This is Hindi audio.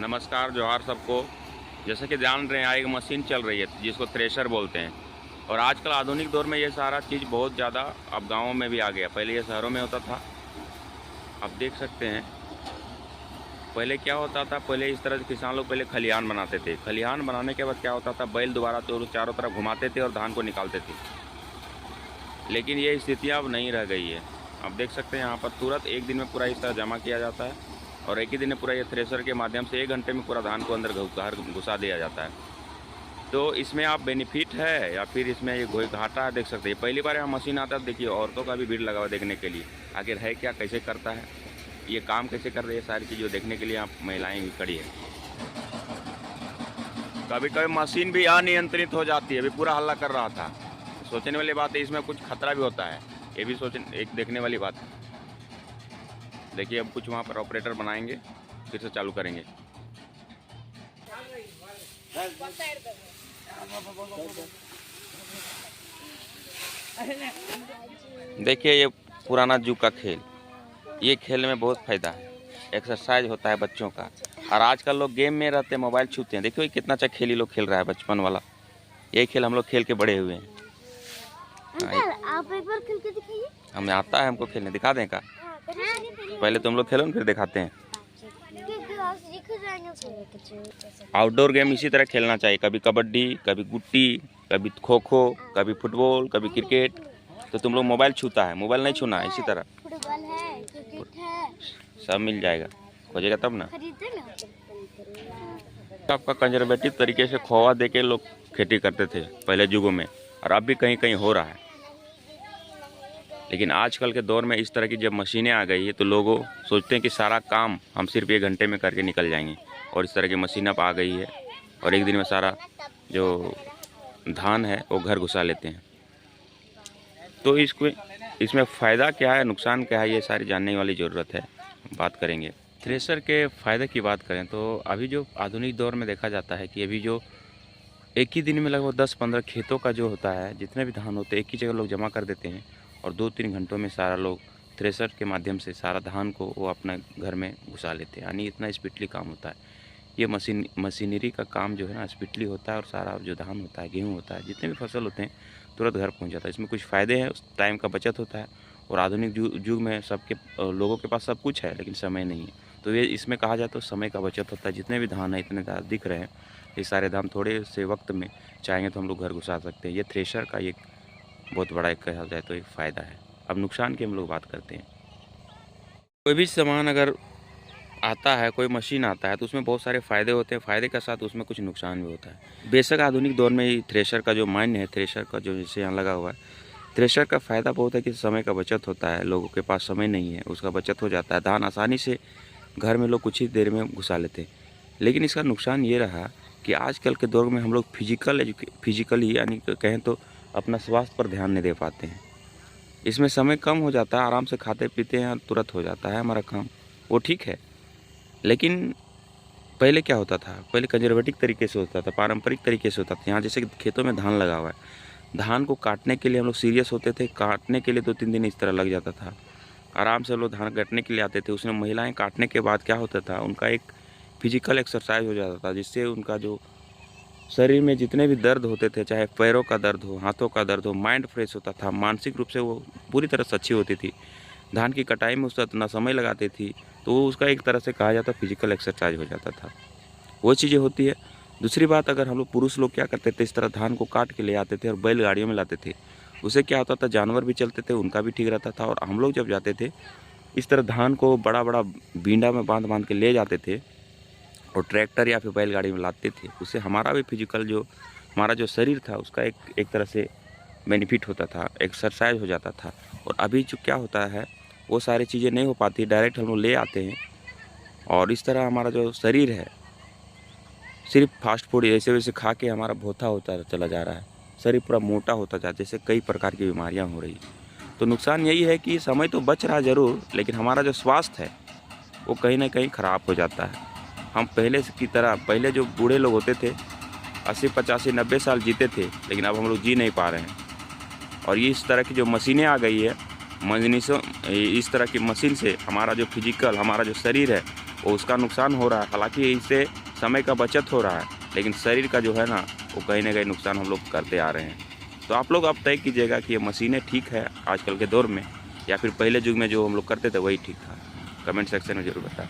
नमस्कार जोहार सबको। जैसे कि जान रहे हैं, एक मशीन चल रही है जिसको थ्रेशर बोलते हैं। और आजकल आधुनिक दौर में ये सारा चीज़ बहुत ज़्यादा अब गाँवों में भी आ गया। पहले ये शहरों में होता था। अब देख सकते हैं पहले क्या होता था। पहले इस तरह से किसान लोग पहले खलिहान बनाते थे। खलिहान बनाने के बाद क्या होता था, बैल दोबारा तो चारों तरफ घुमाते थे और धान को निकालते थे। लेकिन ये स्थितियाँ अब नहीं रह गई है। अब देख सकते हैं यहाँ पर तुरंत एक दिन में पूरा इस तरह जमा किया जाता है और एक ही दिन में पूरा ये थ्रेशर के माध्यम से 1 घंटे में पूरा धान को अंदर घुसा दिया जाता है। तो इसमें आप बेनिफिट है या फिर इसमें ये कोई घाटा है, देख सकते हैं। पहली बार यहाँ मशीन आता है, देखिए औरतों का भी भीड़ लगा हुआ देखने के लिए। आखिर है क्या, कैसे करता है, ये काम कैसे कर रही है, सारी चीज़ें देखने के लिए आप महिलाएँ भी खड़ी है। कभी कभी मशीन भी अनियंत्रित हो जाती है। अभी पूरा हल्ला कर रहा था। सोचने वाली बात है, इसमें कुछ खतरा भी होता है, ये भी एक देखने वाली बात है। देखिए अब कुछ वहाँ पर ऑपरेटर बनाएंगे, फिर से चालू करेंगे। देखिए ये पुराना जुग का खेल, ये खेल में बहुत फ़ायदा है, एक्सरसाइज होता है बच्चों का। और आजकल लोग गेम में रहते हैं, मोबाइल छूते हैं। देखिए कितना अच्छा खेल ये लोग खेल रहा है, बचपन वाला। यही खेल हम लोग खेल के बड़े हुए हैं। आप एक बार खेल के दिखाइए। हमें आता है, हमको खेलने दिखा दें का? पहले तुम लोग खेलो न, फिर दिखाते हैं। आउटडोर गेम इसी तरह खेलना चाहिए। कभी कबड्डी, कभी गुट्टी, कभी खो खो, कभी फुटबॉल, कभी क्रिकेट। तो तुम लोग मोबाइल छूता है, मोबाइल नहीं छूना है। इसी तरह फुटबॉल है, क्रिकेट है, सब मिल जाएगा, खोजेगा तब ना। खरीदे ना। आपका कंजर्वेटिव तरीके से खोआ दे के लोग खेती करते थे पहले युगों में, और अब भी कहीं कहीं हो रहा है। लेकिन आजकल के दौर में इस तरह की जब मशीनें आ गई है तो लोग सोचते हैं कि सारा काम हम सिर्फ 1 घंटे में करके निकल जाएंगे। और इस तरह की मशीन अब आ गई है और एक दिन में सारा जो धान है वो घर घुसा लेते हैं। तो इसमें फ़ायदा क्या है, नुकसान क्या है, ये सारी जानने वाली ज़रूरत है। बात करेंगे थ्रेशर के फ़ायदे की। बात करें तो अभी जो आधुनिक दौर में देखा जाता है कि अभी जो एक ही दिन में लगभग 10-15 खेतों का जो होता है, जितने भी धान होते हैं एक ही जगह लोग जमा कर देते हैं और 2-3 घंटों में सारा लोग थ्रेशर के माध्यम से सारा धान को वो अपने घर में घुसा लेते हैं। यानी इतना स्पीडली काम होता है। ये मशीनरी का काम जो है ना, स्पीडली होता है और सारा जो धान होता है, गेहूँ होता है, जितने भी फसल होते हैं तुरंत घर पहुंच जाता है। इसमें कुछ फ़ायदे हैं, उस टाइम का बचत होता है। और आधुनिक युग में सबके लोगों के पास सब कुछ है लेकिन समय नहीं है। तो ये इसमें कहा जाए तो समय का बचत होता है। जितने भी धान है इतने दिख रहे हैं, ये सारे धान थोड़े से वक्त में चाहेंगे तो हम लोग घर घुसा सकते हैं। ये थ्रेशर का एक बहुत बड़ा एक कहा जाए तो एक फ़ायदा है। अब नुकसान की हम लोग बात करते हैं। कोई भी सामान अगर आता है, कोई मशीन आता है तो उसमें बहुत सारे फ़ायदे होते हैं। फ़ायदे के साथ उसमें कुछ नुकसान भी होता है। बेशक आधुनिक दौर में ही थ्रेशर का जो मान्य है, थ्रेशर का जो जैसे यहाँ लगा हुआ है, थ्रेशर का फ़ायदा बहुत है कि समय का बचत होता है। लोगों के पास समय नहीं है, उसका बचत हो जाता है। धान आसानी से घर में लोग कुछ ही देर में घुसा लेते हैं। लेकिन इसका नुकसान ये रहा कि आजकल के दौर में हम लोग फिजिकली यानी कहें तो अपना स्वास्थ्य पर ध्यान नहीं दे पाते हैं। इसमें समय कम हो जाता है, आराम से खाते पीते हैं, तुरंत हो जाता है हमारा काम, वो ठीक है। लेकिन पहले क्या होता था, पहले कंजर्वेटिव तरीके से होता था, पारंपरिक तरीके से होता था। यहाँ जैसे खेतों में धान लगा हुआ है, धान को काटने के लिए हम लोग सीरियस होते थे। काटने के लिए 2-3 दिन इस तरह लग जाता था। आराम से लोग धान काटने के लिए आते थे। उसमें महिलाएँ काटने के बाद क्या होता था, उनका एक फिजिकल एक्सरसाइज हो जाता था, जिससे उनका जो शरीर में जितने भी दर्द होते थे, चाहे पैरों का दर्द हो, हाथों का दर्द हो, माइंड फ्रेश होता था। मानसिक रूप से वो पूरी तरह से अच्छी होती थी। धान की कटाई में उसका इतना समय लगाती थी तो वो उसका एक तरह से कहा जाता फिजिकल एक्सरसाइज हो जाता था। वो चीज़ें होती है। दूसरी बात, अगर हम लोग पुरुष लोग क्या करते थे, इस तरह धान को काट के ले आते थे और बैलगाड़ियों में लाते थे। उससे क्या होता था, जानवर भी चलते थे, उनका भी ठीक रहता था। और हम लोग जब जाते थे इस तरह धान को बड़ा बड़ा बींडा में बांध के ले जाते थे और ट्रैक्टर या फिर बैलगाड़ी में लाते थे। उससे हमारा भी फिजिकल जो हमारा जो शरीर था उसका एक तरह से बेनिफिट होता था, एक्सरसाइज हो जाता था। और अभी जो क्या होता है, वो सारी चीज़ें नहीं हो पाती। डायरेक्ट हम लोग ले आते हैं और इस तरह हमारा जो शरीर है सिर्फ फास्ट फूड ऐसे वैसे खा के हमारा भोथा होता चला जा रहा है। शरीर पूरा मोटा होता जा, जैसे कई प्रकार की बीमारियां हो रही। तो नुकसान यही है कि समय तो बच रहा ज़रूर, लेकिन हमारा जो स्वास्थ्य है वो कहीं ना कहीं ख़राब हो जाता है। हम पहले की तरह, पहले जो बूढ़े लोग होते थे 80, 85, 90 साल जीते थे, लेकिन अब हम लोग जी नहीं पा रहे हैं। और ये इस तरह की जो मशीनें आ गई है, इस तरह की मशीन से हमारा जो फिजिकल, हमारा जो शरीर है वो उसका नुकसान हो रहा है। हालांकि इससे समय का बचत हो रहा है, लेकिन शरीर का जो है ना वो कहीं ना कहीं नुकसान हम लोग करते आ रहे हैं। तो आप लोग अब तय कीजिएगा कि ये मशीनें ठीक है आजकल के दौर में, या फिर पहले युग में जो हम लोग करते थे वही ठीक था। कमेंट सेक्शन में ज़रूर बताएं।